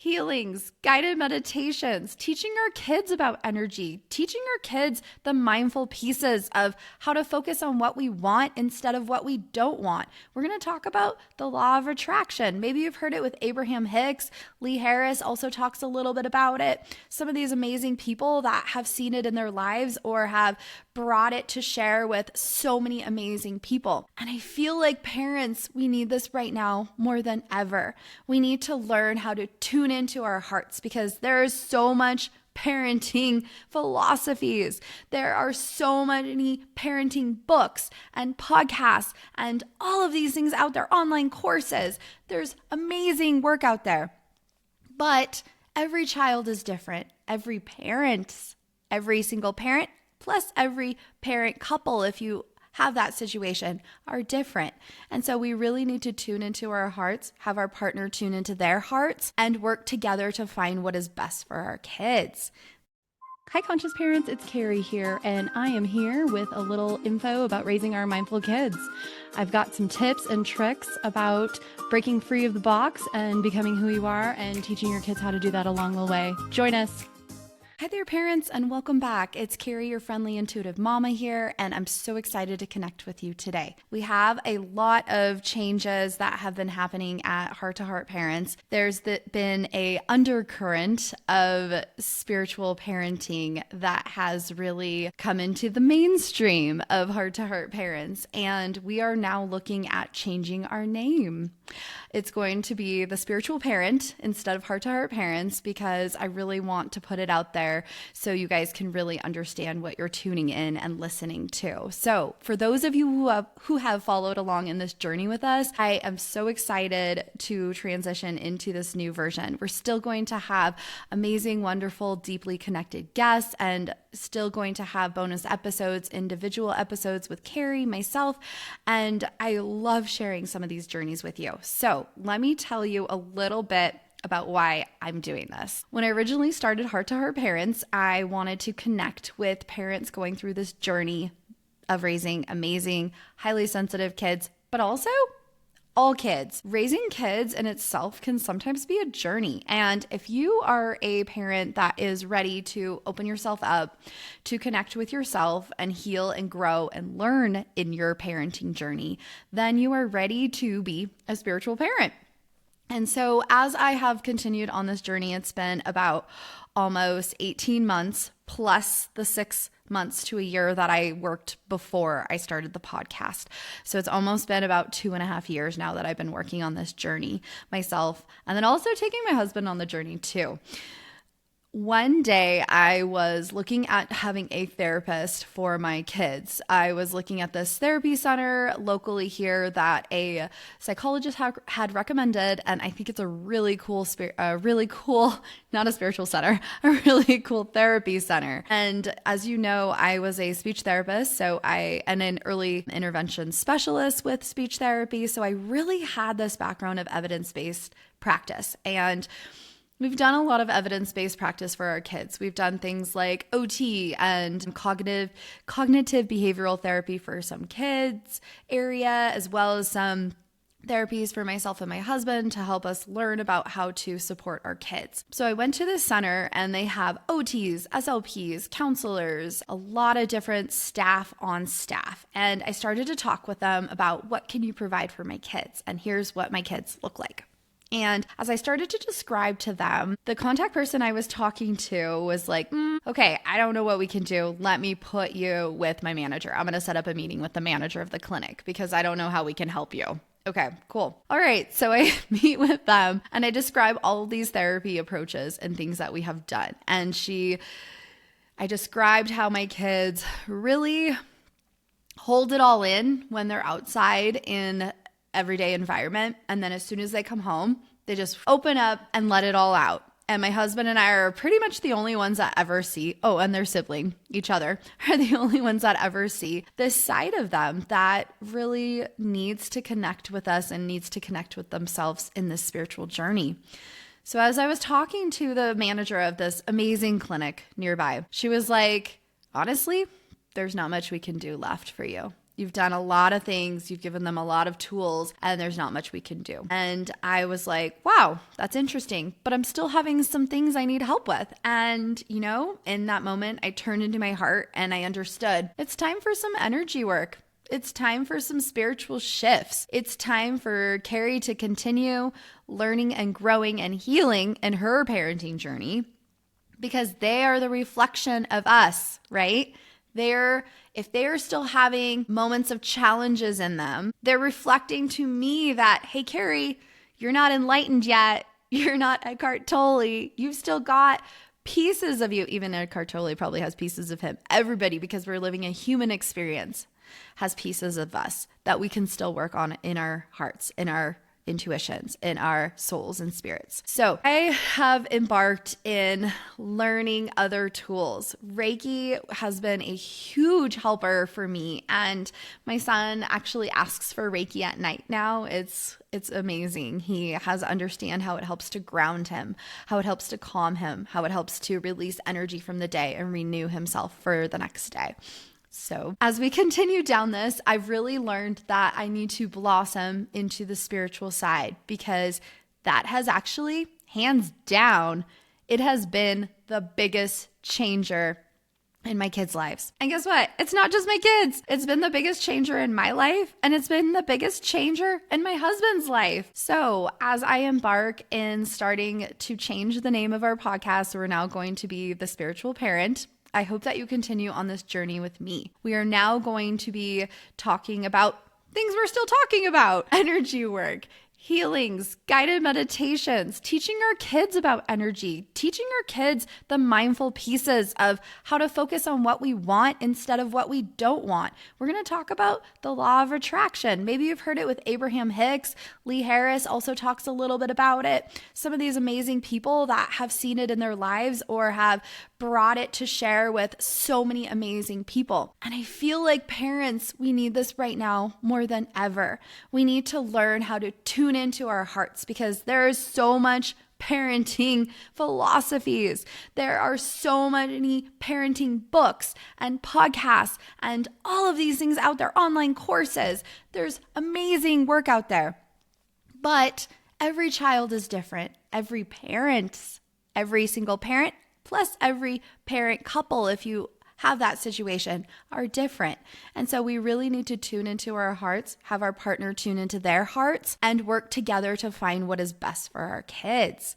healings, guided meditations, teaching our kids about energy, teaching our kids the mindful pieces of how to focus on what we want instead of what we don't want. We're going to talk about the law of attraction. Maybe you've heard it with Abraham Hicks. Lee Harris also talks a little bit about it. Some of these amazing people that have seen it in their lives or have brought it to share with so many amazing people. And I feel like parents, we need this right now more than ever. We need to learn how to tune into our hearts because there is so much parenting philosophies. There are so many parenting books and podcasts and all of these things out there, online courses. There's amazing work out there. But every child is different. Every single parent, plus every parent couple, if you have that situation, are different. And so we really need to tune into our hearts, have our partner tune into their hearts, and work together to find what is best for our kids. Hi, Conscious Parents, it's Carrie here, and I am here with a little info about raising our mindful kids. I've got some tips and tricks about breaking free of the box and becoming who you are and teaching your kids how to do that along the way. Join us. Hi there, parents, and welcome back. It's Carrie, your friendly intuitive mama here, and I'm so excited to connect with you today. We have a lot of changes that have been happening at Heart to Heart Parents. There's been a undercurrent of spiritual parenting that has really come into the mainstream of Heart to Heart Parents, and we are now looking at changing our name. It's going to be the Spiritual Parent instead of Heart to Heart Parents because I really want to put it out there so you guys can really understand what you're tuning in and listening to. So for those of you who have followed along in this journey with us, I am so excited to transition into this new version. We're still going to have amazing, wonderful, deeply connected guests and still going to have bonus episodes, individual episodes with Carrie, myself, and I love sharing some of these journeys with you. So let me tell you a little bit about why I'm doing this. When I originally started Heart to Heart Parents, I wanted to connect with parents going through this journey of raising amazing, highly sensitive kids, but also all kids. Raising kids in itself can sometimes be a journey. And if you are a parent that is ready to open yourself up, to connect with yourself and heal and grow and learn in your parenting journey, then you are ready to be a spiritual parent. And so as I have continued on this journey, it's been about almost 18 months plus the 6 months to a year that I worked before I started the podcast. So it's almost been about 2.5 years now that I've been working on this journey myself, and then also taking my husband on the journey too. One day I was looking at having a therapist for my kids. I was looking at this therapy center locally here that a psychologist had recommended, and I think it's a really cool, not a spiritual center, a really cool therapy center. And as you know, I was a speech therapist, and an early intervention specialist with speech therapy. So I really had this background of evidence-based practice, and we've done a lot of evidence-based practice for our kids. We've done things like OT and cognitive behavioral therapy for some kids area, as well as some therapies for myself and my husband to help us learn about how to support our kids. So I went to this center and they have OTs, SLPs, counselors, a lot of different staff on staff. And I started to talk with them about what can you provide for my kids? And here's what my kids look like. And as I started to describe to them, the contact person I was talking to was like, okay, I don't know what we can do. Let me put you with my manager. I'm going to set up a meeting with the manager of the clinic because I don't know how we can help you. Okay, cool. All right. So I meet with them and I describe all of these therapy approaches and things that we have done. And I described how my kids really hold it all in when they're outside in everyday environment. And then as soon as they come home, they just open up and let it all out. And my husband and I are pretty much the only ones that ever see, and their sibling, each other, are the only ones that ever see this side of them that really needs to connect with us and needs to connect with themselves in this spiritual journey. So as I was talking to the manager of this amazing clinic nearby, she was like, honestly, there's not much we can do left for you. You've done a lot of things. You've given them a lot of tools, and there's not much we can do. And I was like, wow, that's interesting, but I'm still having some things I need help with. And, in that moment, I turned into my heart and I understood it's time for some energy work. It's time for some spiritual shifts. It's time for Carrie to continue learning and growing and healing in her parenting journey, because they are the reflection of us, right? If they're still having moments of challenges in them, they're reflecting to me that, hey, Carrie, you're not enlightened yet. You're not Eckhart Tolle. You've still got pieces of you. Even Eckhart Tolle probably has pieces of him. Everybody, because we're living a human experience, has pieces of us that we can still work on in our hearts, in our intuitions, in our souls and spirits. So I have embarked in learning other tools. Reiki has been a huge helper for me, and my son actually asks for Reiki at night now. It's amazing. He has understand how it helps to ground him, how it helps to calm him, how it helps to release energy from the day and renew himself for the next day. So as we continue down this, I've really learned that I need to blossom into the spiritual side, because that has actually, hands down, it has been the biggest changer in my kids' lives. And guess what? It's not just my kids. It's been the biggest changer in my life, and it's been the biggest changer in my husband's life. So as I embark in starting to change the name of our podcast, we're now going to be The Spiritual Parent. I hope that you continue on this journey with me. We are now going to be talking about things we're still talking about: energy work, healings, guided meditations, teaching our kids about energy, teaching our kids the mindful pieces of how to focus on what we want instead of what we don't want. We're going to talk about the law of attraction. Maybe you've heard it with Abraham Hicks. Lee Harris also talks a little bit about it. Some of these amazing people that have seen it in their lives or have brought it to share with so many amazing people. And I feel like parents, we need this right now more than ever. We need to learn how to tune into our hearts, because there is so much parenting philosophies. There are so many parenting books and podcasts and all of these things out there, online courses. There's amazing work out there. But every child is different. Every single parent, plus every parent couple, if you have that situation, are different. And so we really need to tune into our hearts, have our partner tune into their hearts, and work together to find what is best for our kids.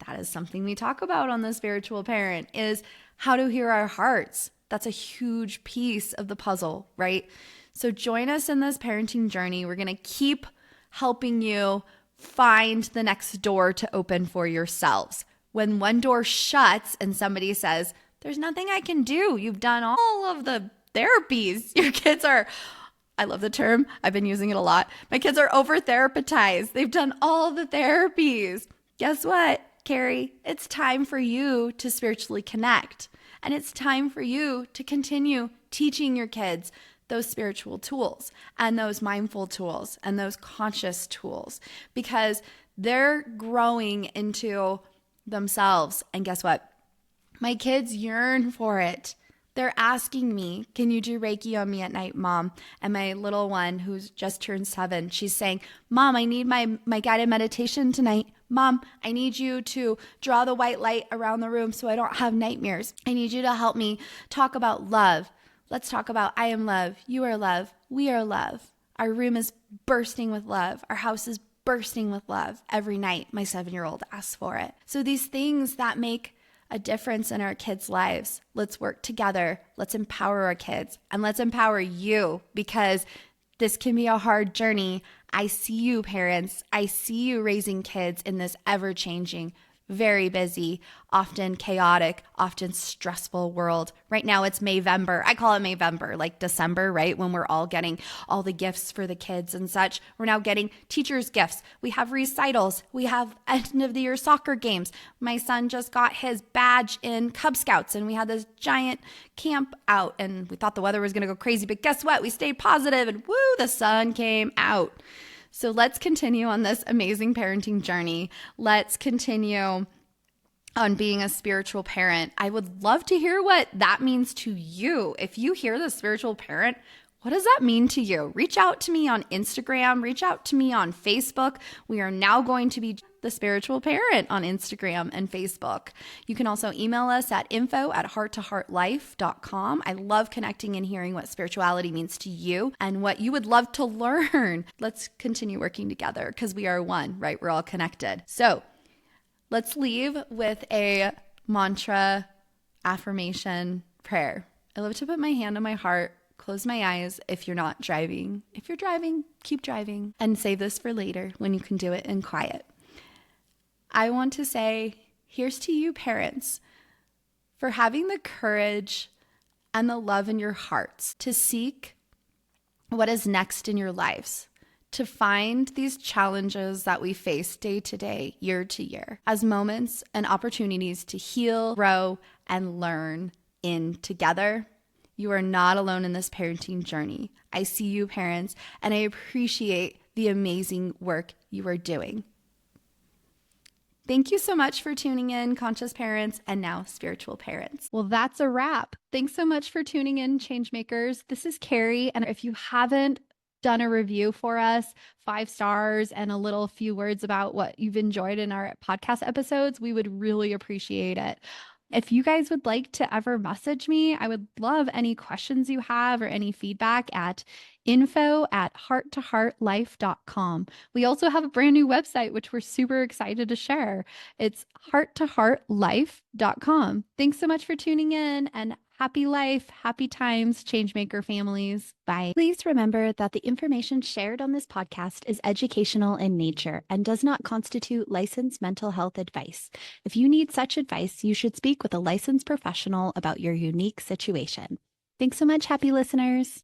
That is something we talk about on The Spiritual Parent, is how to hear our hearts. That's a huge piece of the puzzle, right? So join us in this parenting journey. We're going to keep helping you find the next door to open for yourselves. When one door shuts and somebody says, there's nothing I can do, you've done all of the therapies. Your kids are, I love the term, I've been using it a lot. My kids are over-therapized. They've done all the therapies. Guess what, Carrie? It's time for you to spiritually connect. And it's time for you to continue teaching your kids those spiritual tools and those mindful tools and those conscious tools, because they're growing into themselves. And guess what? My kids yearn for it. They're asking me, can you do Reiki on me at night, Mom? And my little one, who's just turned 7, she's saying, Mom, I need my guided meditation tonight. Mom, I need you to draw the white light around the room so I don't have nightmares. I need you to help me talk about love. Let's talk about I am love, you are love, we are love. Our room is bursting with love. Our house is bursting with love. Every night, my 7-year-old asks for it. So these things that make a difference in our kids' lives, let's work together. Let's empower our kids, and let's empower you, because this can be a hard journey. I see you, parents. I see you raising kids in this ever-changing, very busy, often chaotic, often stressful world. Right now it's Mayvember. I call it Mayvember, like December, right? When we're all getting all the gifts for the kids and such. We're now getting teachers' gifts. We have recitals. We have end of the year soccer games. My son just got his badge in Cub Scouts, and we had this giant camp out, and we thought the weather was going to go crazy, but guess what? We stayed positive, and woo, the sun came out. So let's continue on this amazing parenting journey. Let's continue on being a spiritual parent. I would love to hear what that means to you. If you hear the spiritual parent, What does that mean to you? Reach out to me on Instagram, reach out to me on Facebook. We are now going to be the spiritual parent on Instagram and Facebook. You can also email us at info@hearttoheartlife.com. I love connecting and hearing what spirituality means to you and what you would love to learn. Let's continue working together because we are one, right? We're all connected. So let's leave with a mantra, affirmation, prayer. I love to put my hand on my heart, close my eyes if you're not driving. If you're driving, keep driving, and save this for later when you can do it in quiet. I want to say, here's to you parents for having the courage and the love in your hearts to seek what is next in your lives, to find these challenges that we face day to day, year to year, as moments and opportunities to heal, grow, and learn in together. You are not alone in this parenting journey. I see you, parents, and I appreciate the amazing work you are doing. Thank you so much for tuning in, conscious parents, and now spiritual parents. Well, that's a wrap. Thanks so much for tuning in, Changemakers. This is Carrie, and if you haven't done a review for us, 5 stars and a little few words about what you've enjoyed in our podcast episodes, we would really appreciate it. If you guys would like to ever message me, I would love any questions you have or any feedback at info@hearttoheartlife.com. We also have a brand new website, which we're super excited to share. It's hearttoheartlife.com. Thanks so much for tuning in, and happy life, happy times, Changemaker families. Bye. Please remember that the information shared on this podcast is educational in nature and does not constitute licensed mental health advice. If you need such advice, you should speak with a licensed professional about your unique situation. Thanks so much, happy listeners.